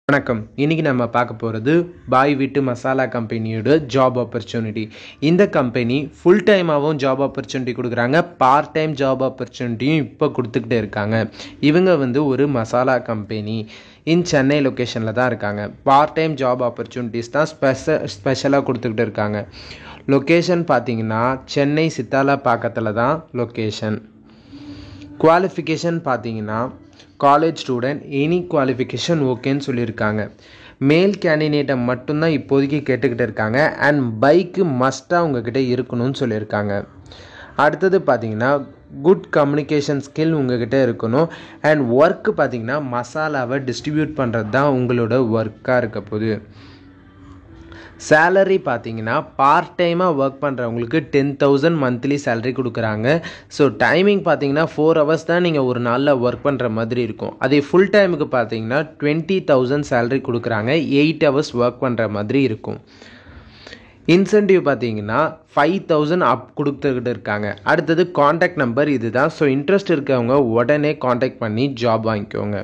வணக்கம். இன்னைக்கு நம்ம பார்க்க போகிறது பாய் வீட்டு மசாலா கம்பெனியோட ஜாப் ஆப்பர்ச்சுனிட்டி. இந்த கம்பெனி ஃபுல் டைமாகவும் ஜாப் ஆப்பர்ச்சுனிட்டி கொடுக்குறாங்க, பார்ட் டைம் ஜாப் ஆப்பர்ச்சுனிட்டியும் இப்போ கொடுத்துக்கிட்டே இருக்காங்க. இவங்க ஒரு மசாலா கம்பெனி சென்னை லொக்கேஷனில் தான் இருக்காங்க. பார்ட் டைம் ஜாப் ஆப்பர்ச்சுனிட்டிஸ் தான் ஸ்பெஷலாக கொடுத்துக்கிட்டு இருக்காங்க. லொக்கேஷன் பார்த்தீங்கன்னா சென்னை சித்தாலா பாக்கத்தில் தான் லொக்கேஷன். குவாலிஃபிகேஷன் பார்த்தீங்கன்னா காலேஜ் ஸ்டூடெண்ட், எனி குவாலிஃபிகேஷன் ஓகேன்னு சொல்லியிருக்காங்க. மேல் கேண்டிடேட்டை மட்டும்தான் இப்போதைக்கு கேட்டுக்கிட்டு இருக்காங்க. அண்ட் பைக்கு மஸ்ட்டாக உங்ககிட்ட இருக்கணும்னு சொல்லியிருக்காங்க. அடுத்தது பார்த்தீங்கன்னா குட் கம்யூனிகேஷன் ஸ்கில் உங்ககிட்ட இருக்கணும். அண்ட் ஒர்க்கு பார்த்தீங்கன்னா மசாலாவை டிஸ்ட்ரிபியூட் பண்ணுறது தான் உங்களோட ஒர்க்காக இருக்க போகுது. சேலரி பார்த்தீங்கன்னா பார்ட் டைமாக ஒர்க் பண்ணுறவங்களுக்கு 10,000 மந்த்லி சேலரி கொடுக்குறாங்க. ஸோ டைமிங் பார்த்தீங்கன்னா 4 hours தான் நீங்கள் ஒரு நாளில் ஒர்க் பண்ணுற மாதிரி இருக்கும். அதே ஃபுல் டைமுக்கு பார்த்தீங்கன்னா 20,000 சேலரி கொடுக்குறாங்க. 8 hours ஒர்க் பண்ணுற மாதிரி இருக்கும். இன்சென்டிவ் பார்த்தீங்கன்னா 5,000 அப் கொடுத்துக்கிட்டு இருக்காங்க. அடுத்தது காண்டாக்ட் நம்பர் இது தான். ஸோ இன்ட்ரெஸ்ட் இருக்கவங்க உடனே காண்டாக்ட் பண்ணி ஜாப் வாங்கிக்கோங்க.